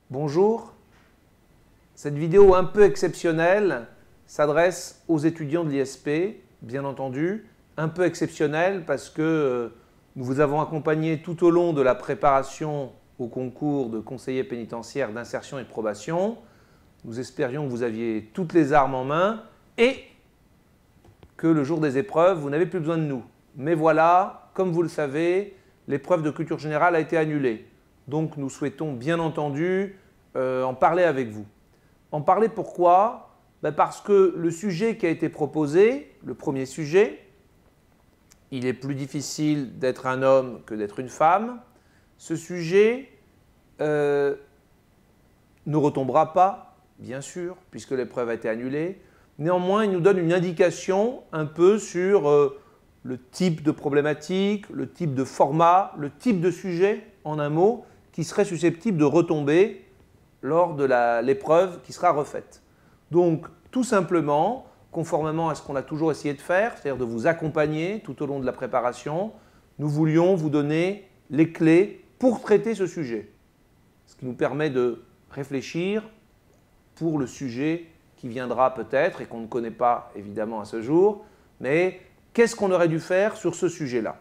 Bonjour, cette vidéo un peu exceptionnelle s'adresse aux étudiants de l'ISP, bien entendu, un peu exceptionnelle parce que nous vous avons accompagné tout au long de la préparation au concours de conseiller pénitentiaire d'insertion et de probation. Nous espérions que vous aviez toutes les armes en main et que le jour des épreuves, vous n'avez plus besoin de nous. Mais voilà, comme vous le savez, l'épreuve de culture générale a été annulée. Donc nous souhaitons bien entendu en parler avec vous. En parler pourquoi? Parce que le sujet qui a été proposé, le premier sujet, il est plus difficile d'être un homme que d'être une femme. Ce sujet ne retombera pas, bien sûr, puisque l'épreuve a été annulée. Néanmoins, il nous donne une indication un peu sur le type de problématique, le type de format, le type de sujet, en un mot, qui serait susceptible de retomber lors de l'épreuve qui sera refaite. Donc, tout simplement, conformément à ce qu'on a toujours essayé de faire, c'est-à-dire de vous accompagner tout au long de la préparation, nous voulions vous donner les clés pour traiter ce sujet. Ce qui nous permet de réfléchir pour le sujet qui viendra peut-être et qu'on ne connaît pas évidemment à ce jour, mais qu'est-ce qu'on aurait dû faire sur ce sujet-là?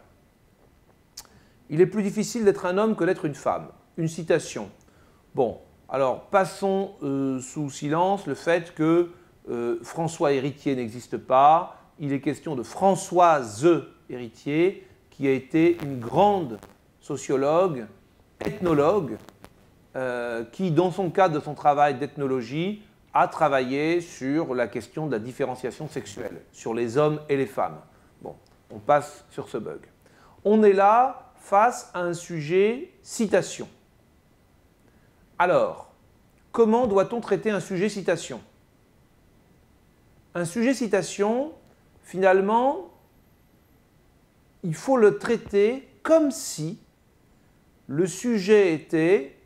Il est plus difficile d'être un homme que d'être une femme. Une citation. Bon, alors passons sous silence le fait que François Héritier n'existe pas. Il est question de Françoise Héritier, qui a été une grande sociologue, ethnologue, qui, dans son cadre de son travail d'ethnologie, a travaillé sur la question de la différenciation sexuelle, sur les hommes et les femmes. Bon, on passe sur ce bug. On est là face à un sujet citation. Alors, comment doit-on traiter un sujet citation? Un sujet citation, finalement, il faut le traiter comme si le sujet était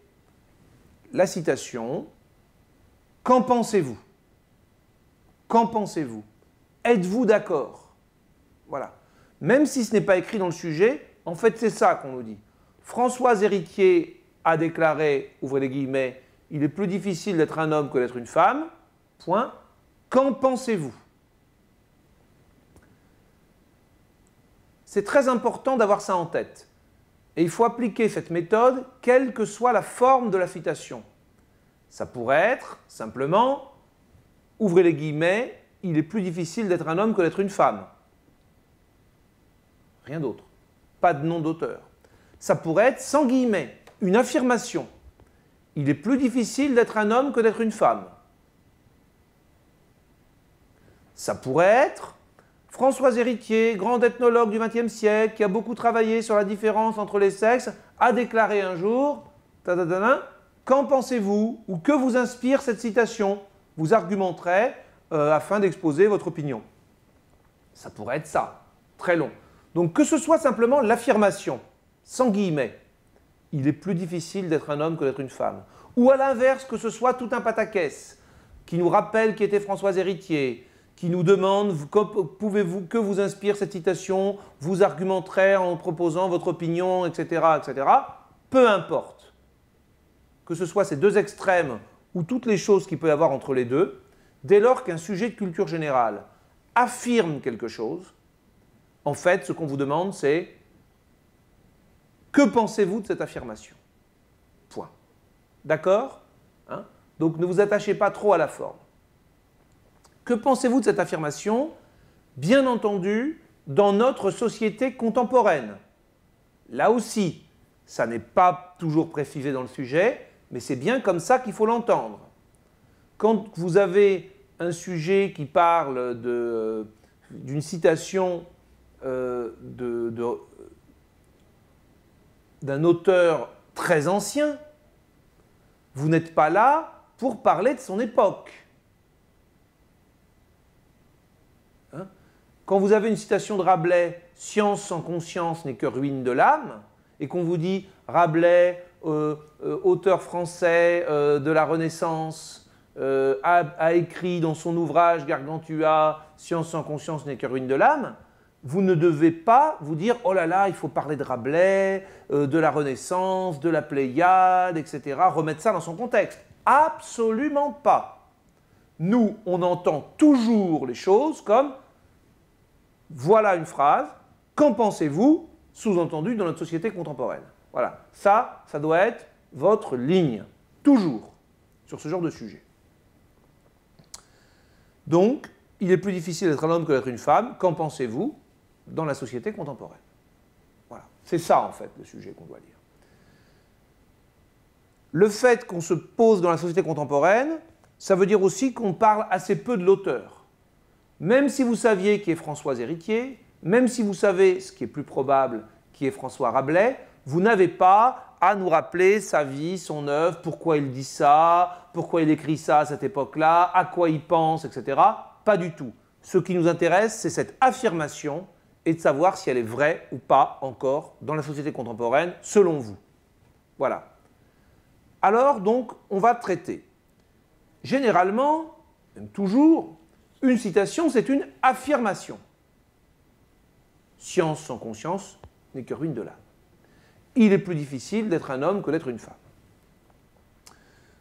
la citation. Qu'en pensez-vous? Qu'en pensez-vous? Êtes-vous d'accord? Voilà. Même si ce n'est pas écrit dans le sujet, en fait, c'est ça qu'on nous dit. Françoise Héritier a déclaré, ouvrez les guillemets, il est plus difficile d'être un homme que d'être une femme. Point. Qu'en pensez-vous? C'est très important d'avoir ça en tête. Et il faut appliquer cette méthode, quelle que soit la forme de la citation. Ça pourrait être, simplement, ouvrez les guillemets, il est plus difficile d'être un homme que d'être une femme. Rien d'autre. Pas de nom d'auteur. Ça pourrait être, sans guillemets, une affirmation. Il est plus difficile d'être un homme que d'être une femme. Ça pourrait être Françoise Héritier, grande ethnologue du XXe siècle, qui a beaucoup travaillé sur la différence entre les sexes, a déclaré un jour, qu'en pensez-vous ou que vous inspire cette citation? Vous argumenterez afin d'exposer votre opinion. Ça pourrait être ça, très long. Donc que ce soit simplement l'affirmation, sans guillemets, il est plus difficile d'être un homme que d'être une femme. Ou à l'inverse, que ce soit tout un pataquès qui nous rappelle qui était Françoise Héritier, qui nous demande que vous inspire cette citation, vous argumenterez en proposant votre opinion, etc., etc. Peu importe. Que ce soit ces deux extrêmes ou toutes les choses qu'il peut y avoir entre les deux, dès lors qu'un sujet de culture générale affirme quelque chose, en fait, ce qu'on vous demande, c'est que pensez-vous de cette affirmation? Point. D'accord? Donc ne vous attachez pas trop à la forme. Que pensez-vous de cette affirmation? Bien entendu, dans notre société contemporaine. Là aussi, ça n'est pas toujours précisé dans le sujet, mais c'est bien comme ça qu'il faut l'entendre. Quand vous avez un sujet qui parle d'une citation d'un auteur très ancien, vous n'êtes pas là pour parler de son époque. Quand vous avez une citation de Rabelais, « Science sans conscience n'est que ruine de l'âme », et qu'on vous dit « Rabelais, auteur français de la Renaissance, a écrit dans son ouvrage Gargantua, « Science sans conscience n'est que ruine de l'âme », vous ne devez pas vous dire « Oh là là, il faut parler de Rabelais, de la Renaissance, de la Pléiade, etc. » Remettre ça dans son contexte. Absolument pas. Nous, on entend toujours les choses comme « Voilà une phrase, qu'en pensez-vous ?» sous-entendu dans notre société contemporaine. Voilà, ça doit être votre ligne, toujours, sur ce genre de sujet. Donc, il est plus difficile d'être un homme que d'être une femme. Qu'en pensez-vous dans la société contemporaine? Voilà, c'est ça en fait le sujet qu'on doit lire. Le fait qu'on se pose dans la société contemporaine, ça veut dire aussi qu'on parle assez peu de l'auteur. Même si vous saviez qui est François Héritier, même si vous savez, ce qui est plus probable, qui est François Rabelais, vous n'avez pas à nous rappeler sa vie, son œuvre, pourquoi il dit ça, pourquoi il écrit ça à cette époque-là, à quoi il pense, etc. Pas du tout. Ce qui nous intéresse, c'est cette affirmation et de savoir si elle est vraie ou pas encore dans la société contemporaine, selon vous. Voilà. Alors, donc, on va traiter. Généralement, même toujours, une citation, c'est une affirmation. Science sans conscience n'est que ruine de l'âme. Il est plus difficile d'être un homme que d'être une femme.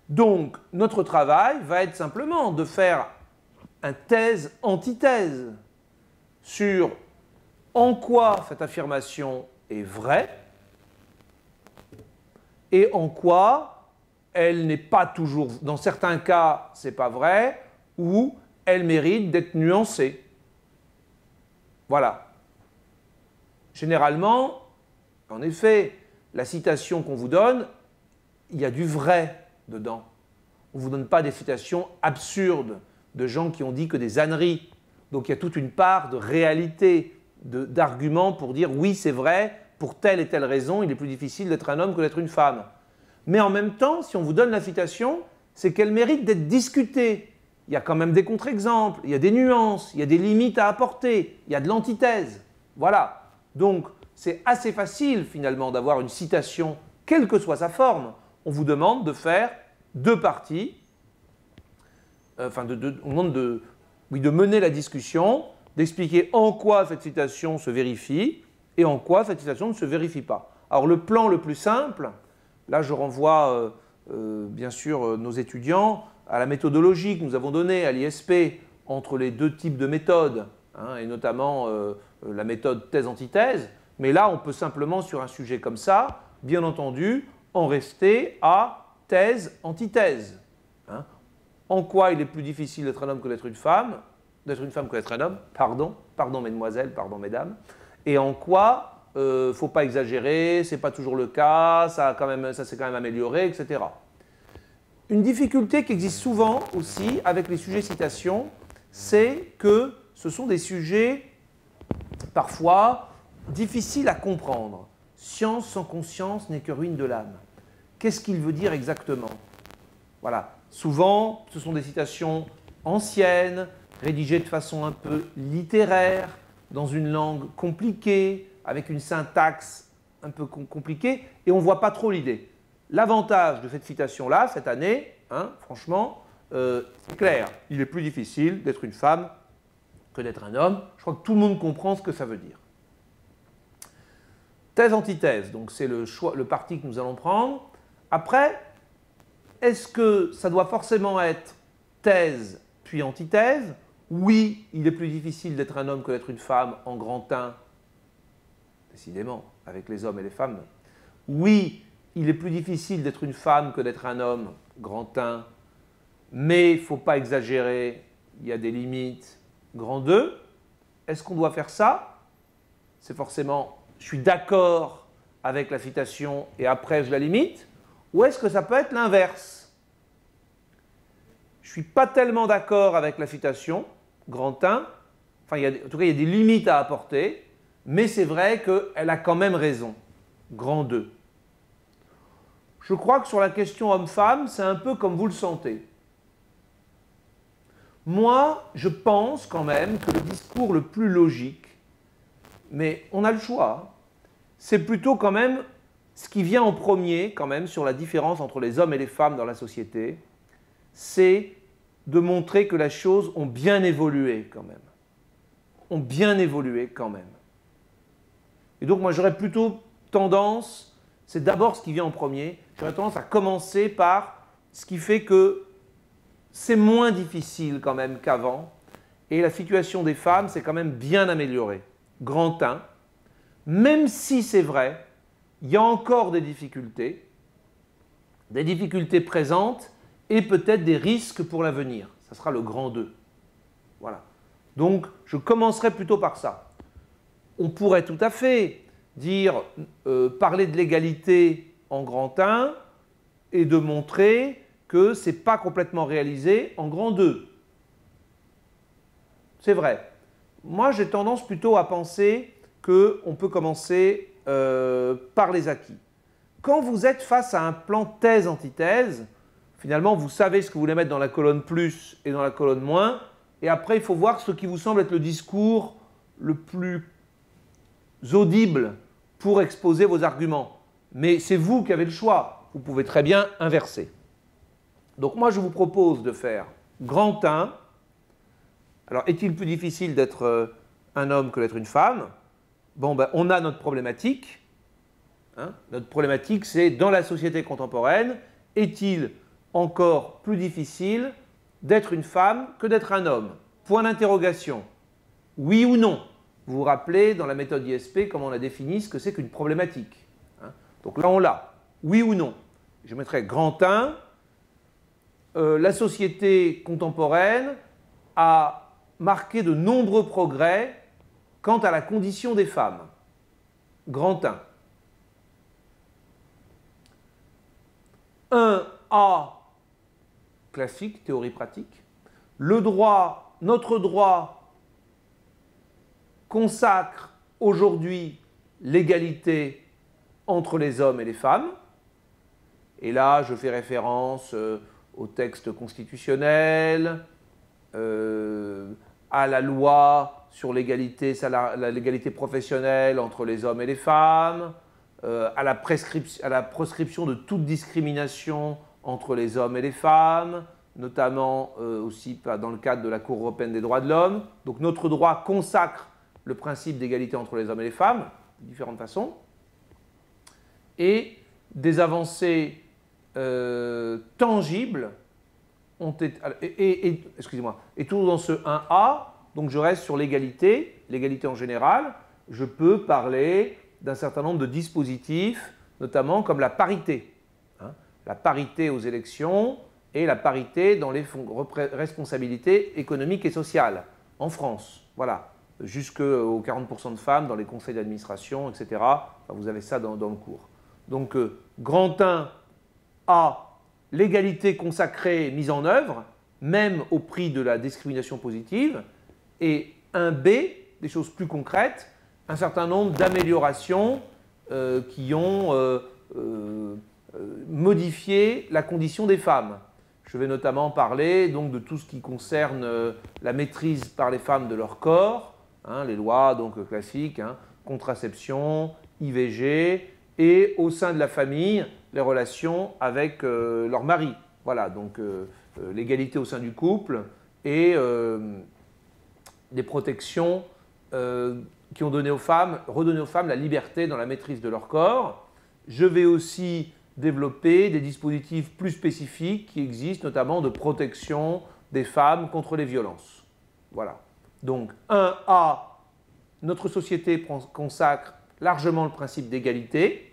Donc, notre travail va être simplement de faire un thèse-antithèse sur en quoi cette affirmation est vraie et en quoi elle n'est pas toujours, dans certains cas, ce n'est pas vrai, ou elle mérite d'être nuancée. Voilà. Généralement, en effet, la citation qu'on vous donne, il y a du vrai dedans. On ne vous donne pas des citations absurdes de gens qui ont dit que des âneries. Donc il y a toute une part de réalité, d'arguments pour dire oui, c'est vrai, pour telle et telle raison, il est plus difficile d'être un homme que d'être une femme. Mais en même temps, si on vous donne la citation, c'est qu'elle mérite d'être discutée. Il y a quand même des contre-exemples, il y a des nuances, il y a des limites à apporter, il y a de l'antithèse. Voilà. Donc, c'est assez facile finalement d'avoir une citation, quelle que soit sa forme. On vous demande de faire deux parties, on demande de mener la discussion, d'expliquer en quoi cette citation se vérifie et en quoi cette citation ne se vérifie pas. Alors le plan le plus simple, là je renvoie bien sûr nos étudiants à la méthodologie que nous avons donnée à l'ISP entre les deux types de méthodes, hein, et notamment la méthode thèse-antithèse. Mais là, on peut simplement, sur un sujet comme ça, bien entendu, en rester à thèse-antithèse. Hein. En quoi il est plus difficile d'être un homme que d'être une femme que d'être un homme, pardon mesdemoiselles, pardon mesdames, et en quoi il ne faut pas exagérer, ce n'est pas toujours le cas, ça s'est quand même amélioré, etc. Une difficulté qui existe souvent aussi avec les sujets citations, c'est que ce sont des sujets parfois difficiles à comprendre. Science sans conscience n'est que ruine de l'âme. Qu'est-ce qu'il veut dire exactement? Voilà. Souvent, ce sont des citations anciennes, rédigées de façon un peu littéraire, dans une langue compliquée, avec une syntaxe un peu compliquée, et on ne voit pas trop l'idée. L'avantage de cette citation-là, cette année, hein, franchement, c'est clair. Il est plus difficile d'être une femme que d'être un homme. Je crois que tout le monde comprend ce que ça veut dire. Thèse-antithèse, donc c'est le parti que nous allons prendre. Après, est-ce que ça doit forcément être thèse puis antithèse? Oui, il est plus difficile d'être un homme que d'être une femme en grand 1, décidément, avec les hommes et les femmes. Oui, il est plus difficile d'être une femme que d'être un homme, grand 1, mais il ne faut pas exagérer, il y a des limites, grand 2. Est-ce qu'on doit faire ça? C'est forcément, je suis d'accord avec la citation et après je la limite, ou est-ce que ça peut être l'inverse? Je ne suis pas tellement d'accord avec la citation, grand 1, en tout cas il y a des limites à apporter, mais c'est vrai qu'elle a quand même raison, grand 2. Je crois que sur la question homme-femme, c'est un peu comme vous le sentez. Moi, je pense quand même que le discours le plus logique, mais on a le choix, c'est plutôt quand même ce qui vient en premier quand même sur la différence entre les hommes et les femmes dans la société, c'est de montrer que les choses ont bien évolué quand même. ont bien évolué quand même. Et donc moi j'aurais plutôt tendance, c'est d'abord ce qui vient en premier, j'aurais tendance à commencer par ce qui fait que c'est moins difficile quand même qu'avant, et la situation des femmes s'est quand même bien améliorée. Grand 1, même si c'est vrai, il y a encore des difficultés présentes et peut-être des risques pour l'avenir. Ça sera le grand 2. Voilà. Donc, je commencerai plutôt par ça. On pourrait tout à fait dire, parler de l'égalité en grand 1 et de montrer que ce n'est pas complètement réalisé en grand 2. C'est vrai. Moi, j'ai tendance plutôt à penser qu'on peut commencer par les acquis. Quand vous êtes face à un plan thèse-antithèse, finalement, vous savez ce que vous voulez mettre dans la colonne plus et dans la colonne moins, et après, il faut voir ce qui vous semble être le discours le plus audible pour exposer vos arguments. Mais c'est vous qui avez le choix. Vous pouvez très bien inverser. Donc moi, je vous propose de faire grand 1. Alors, est-il plus difficile d'être un homme que d'être une femme? Bon, ben, on a notre problématique. Hein. Notre problématique, c'est dans la société contemporaine, est-il encore plus difficile d'être une femme que d'être un homme? Point d'interrogation. Oui ou non? Vous vous rappelez, dans la méthode ISP, comment on a défini ce que c'est qu'une problématique. Hein. Donc là, on l'a. Oui ou non? Je mettrai grand 1. La société contemporaine a marqué de nombreux progrès quant à la condition des femmes. Grand 1. 1A, classique, théorie pratique. Le droit, notre droit consacre aujourd'hui l'égalité entre les hommes et les femmes. Et là, je fais référence au texte constitutionnel, à la loi sur l'égalité professionnelle entre les hommes et les femmes, à la proscription de toute discrimination entre les hommes et les femmes, notamment aussi dans le cadre de la Cour européenne des droits de l'homme. Donc notre droit consacre le principe d'égalité entre les hommes et les femmes, de différentes façons, et des avancées tangibles ont été, excusez-moi, et tout dans ce 1A, donc je reste sur l'égalité en général, je peux parler d'un certain nombre de dispositifs, notamment comme la parité. Hein, la parité aux élections et la parité dans les responsabilités économiques et sociales en France. Voilà, jusqu'aux 40% de femmes dans les conseils d'administration, etc. Enfin, vous avez ça dans le cours. Donc, grand 1 A, l'égalité consacrée mise en œuvre, même au prix de la discrimination positive, et un B, des choses plus concrètes, un certain nombre d'améliorations qui ont modifié la condition des femmes. Je vais notamment parler donc, de tout ce qui concerne la maîtrise par les femmes de leur corps, hein, les lois donc, classiques, hein, contraception, IVG, et au sein de la famille, les relations avec leur mari. Voilà, donc l'égalité au sein du couple et des protections qui ont redonné aux femmes la liberté dans la maîtrise de leur corps. Je vais aussi développer des dispositifs plus spécifiques qui existent, notamment de protection des femmes contre les violences. Voilà. Donc 1A, notre société consacre largement le principe d'égalité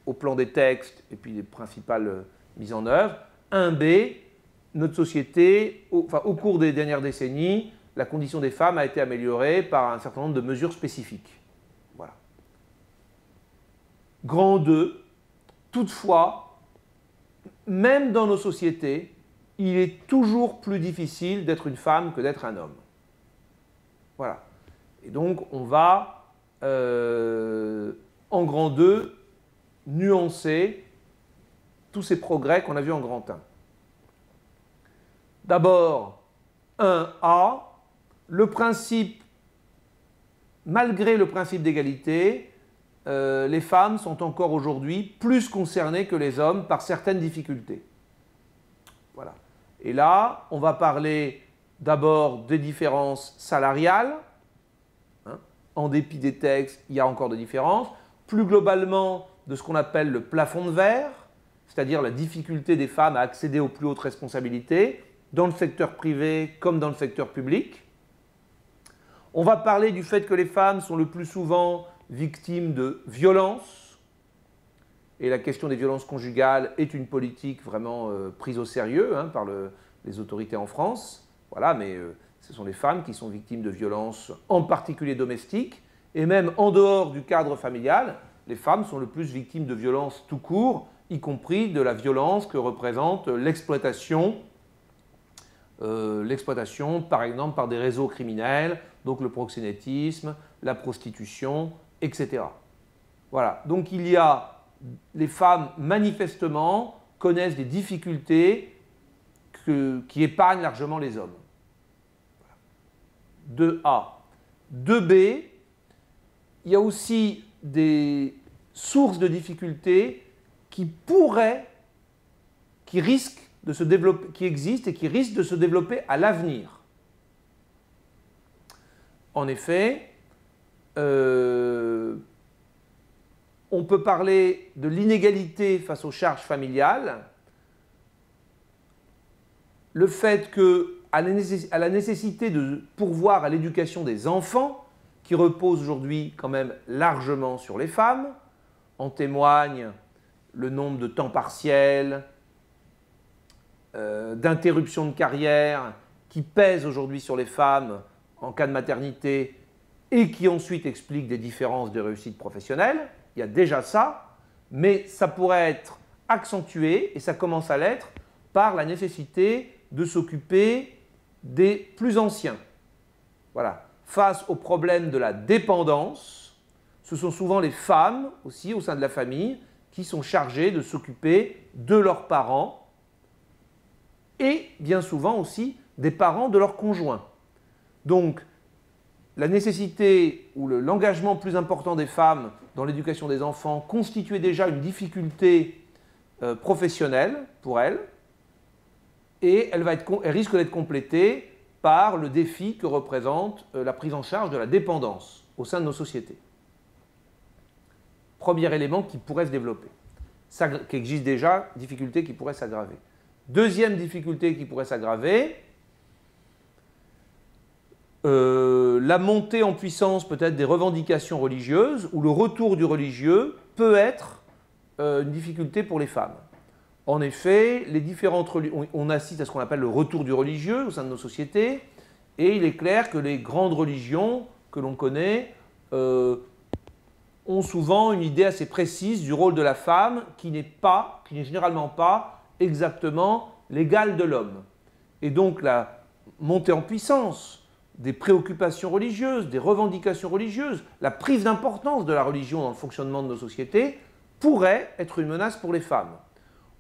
au plan des textes et puis des principales mises en œuvre. 1B, notre société, au cours des dernières décennies, la condition des femmes a été améliorée par un certain nombre de mesures spécifiques. Voilà. Grand 2, toutefois, même dans nos sociétés, il est toujours plus difficile d'être une femme que d'être un homme. Voilà. Et donc, on va, en grand 2, nuancer tous ces progrès qu'on a vus en grand 1. D'abord, 1A, le principe, malgré le principe d'égalité, les femmes sont encore aujourd'hui plus concernées que les hommes par certaines difficultés. Voilà. Et là, on va parler d'abord des différences salariales, en dépit des textes, il y a encore des différences. Plus globalement, de ce qu'on appelle le plafond de verre, c'est-à-dire la difficulté des femmes à accéder aux plus hautes responsabilités, dans le secteur privé comme dans le secteur public. On va parler du fait que les femmes sont le plus souvent victimes de violences, et la question des violences conjugales est une politique vraiment prise au sérieux par les autorités en France. Voilà, mais ce sont les femmes qui sont victimes de violences, en particulier domestiques, et même en dehors du cadre familial, les femmes sont le plus victimes de violences tout court, y compris de la violence que représente l'exploitation, par exemple par des réseaux criminels, donc le proxénétisme, la prostitution, etc. Voilà, donc les femmes manifestement connaissent des difficultés qui épargnent largement les hommes. 2A. 2B, il y a aussi des sources de difficultés qui risquent de se développer, qui existent et qui risquent de se développer à l'avenir. En effet, on peut parler de l'inégalité face aux charges familiales, le fait qu'à la nécessité de pourvoir à l'éducation des enfants, qui repose aujourd'hui quand même largement sur les femmes, en témoigne le nombre de temps partiels, d'interruptions de carrière qui pèsent aujourd'hui sur les femmes en cas de maternité et qui ensuite expliquent des différences de réussite professionnelle. Il y a déjà ça, mais ça pourrait être accentué, et ça commence à l'être, par la nécessité de s'occuper des plus anciens. Voilà. Face au problème de la dépendance, ce sont souvent les femmes aussi au sein de la famille qui sont chargées de s'occuper de leurs parents et bien souvent aussi des parents de leurs conjoints. Donc, la nécessité ou l'engagement plus important des femmes dans l'éducation des enfants constituait déjà une difficulté professionnelle pour elles, et elle risque d'être complétée par le défi que représente la prise en charge de la dépendance au sein de nos sociétés. Premier élément qui pourrait se développer, qui existe déjà, difficulté qui pourrait s'aggraver. Deuxième difficulté qui pourrait s'aggraver, la montée en puissance peut-être des revendications religieuses, ou le retour du religieux peut être une difficulté pour les femmes. En effet, on assiste à ce qu'on appelle le retour du religieux au sein de nos sociétés, et il est clair que les grandes religions que l'on connaît ont souvent une idée assez précise du rôle de la femme qui n'est généralement pas exactement l'égal de l'homme. Et donc la montée en puissance des préoccupations religieuses, des revendications religieuses, la prise d'importance de la religion dans le fonctionnement de nos sociétés pourrait être une menace pour les femmes.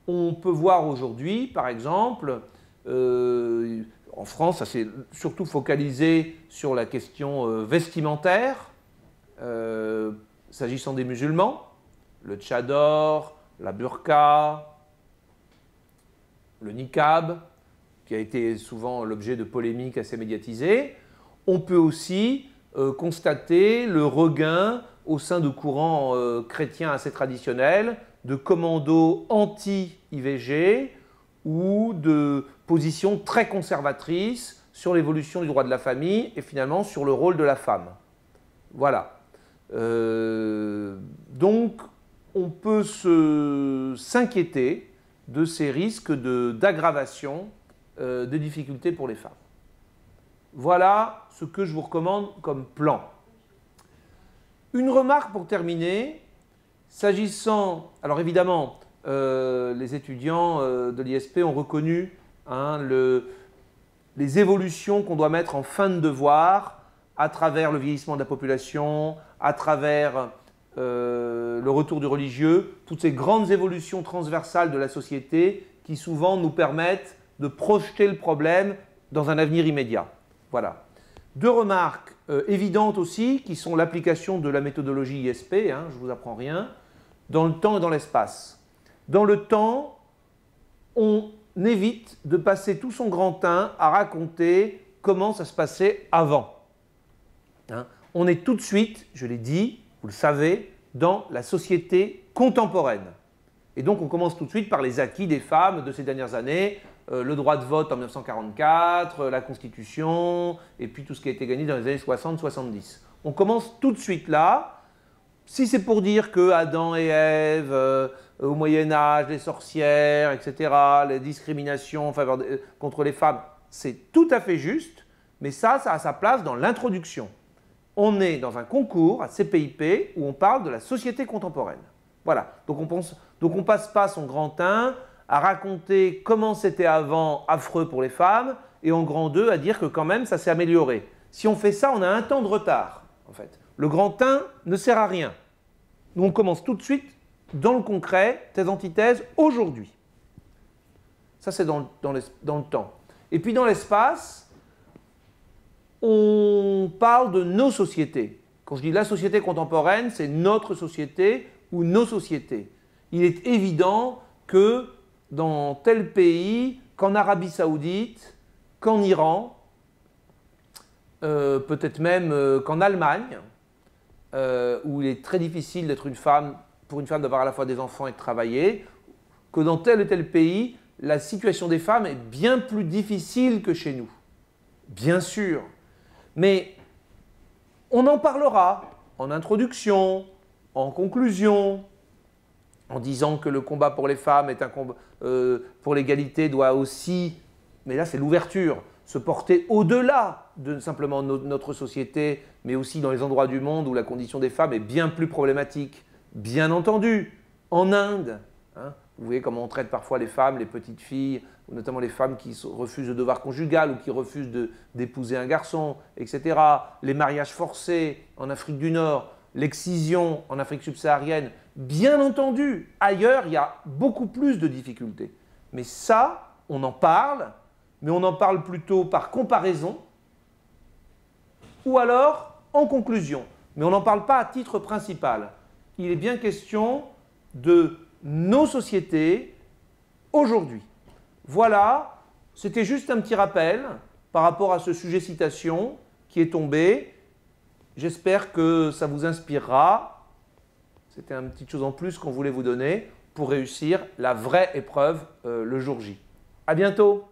On peut voir aujourd'hui, par exemple, en France, ça s'est surtout focalisé sur la question vestimentaire, s'agissant des musulmans, le tchador, la burqa, le niqab, qui a été souvent l'objet de polémiques assez médiatisées. On peut aussi constater le regain au sein de courants chrétiens assez traditionnels, de commandos anti-IVG ou de positions très conservatrices sur l'évolution du droit de la famille et finalement sur le rôle de la femme. Voilà. Donc, on peut s'inquiéter de ces risques d'aggravation des difficultés pour les femmes. Voilà ce que je vous recommande comme plan. Une remarque pour terminer. S'agissant, alors évidemment, les étudiants de l'ISP ont reconnu les évolutions qu'on doit mettre en fin de devoir à travers le vieillissement de la population, à travers le retour du religieux, toutes ces grandes évolutions transversales de la société qui souvent nous permettent de projeter le problème dans un avenir immédiat. Voilà. Deux remarques évidentes aussi, qui sont l'application de la méthodologie ISP, je ne vous apprends rien, dans le temps et dans l'espace. Dans le temps, on évite de passer tout son grand teint à raconter comment ça se passait avant. on est tout de suite, je l'ai dit, vous le savez, dans la société contemporaine. Et donc on commence tout de suite par les acquis des femmes de ces dernières années, le droit de vote en 1944, la Constitution, et puis tout ce qui a été gagné dans les années 60-70. On commence tout de suite là. Si c'est pour dire que Adam et Ève, au Moyen-Âge, les sorcières, etc., les discriminations contre les femmes, c'est tout à fait juste, mais ça a sa place dans l'introduction. On est dans un concours à CPIP où on parle de la société contemporaine. Voilà, donc on passe pas son grand 1 à raconter comment c'était avant affreux pour les femmes et en grand 2 à dire que quand même ça s'est amélioré. Si on fait ça, on a un temps de retard en fait. Le grand 1 ne sert à rien. Nous on commence tout de suite dans le concret, thèse, antithèse, aujourd'hui. Ça c'est dans le temps. Et puis dans l'espace, on parle de nos sociétés. Quand je dis la société contemporaine, c'est notre société ou nos sociétés. Il est évident que dans tel pays, qu'en Arabie Saoudite, qu'en Iran, peut-être même qu'en Allemagne, où il est très difficile d'être une femme, pour une femme d'avoir à la fois des enfants et de travailler, que dans tel ou tel pays, la situation des femmes est bien plus difficile que chez nous. Bien sûr. Mais on en parlera en introduction, en conclusion, en disant que le combat pour les femmes est un combat pour l'égalité doit aussi, mais là c'est l'ouverture, se porter au-delà de simplement notre société, mais aussi dans les endroits du monde où la condition des femmes est bien plus problématique. Bien entendu, en Inde, hein, vous voyez comment on traite parfois les femmes, les petites filles, ou notamment les femmes qui refusent le devoir conjugal ou qui refusent d'épouser un garçon, etc. Les mariages forcés en Afrique du Nord, l'excision en Afrique subsaharienne. Bien entendu, ailleurs, il y a beaucoup plus de difficultés. Mais ça, on en parle, mais on en parle plutôt par comparaison ou alors en conclusion. Mais on n'en parle pas à titre principal. Il est bien question de nos sociétés aujourd'hui. Voilà, c'était juste un petit rappel par rapport à ce sujet citation qui est tombé. J'espère que ça vous inspirera. C'était une petite chose en plus qu'on voulait vous donner pour réussir la vraie épreuve le jour J. À bientôt!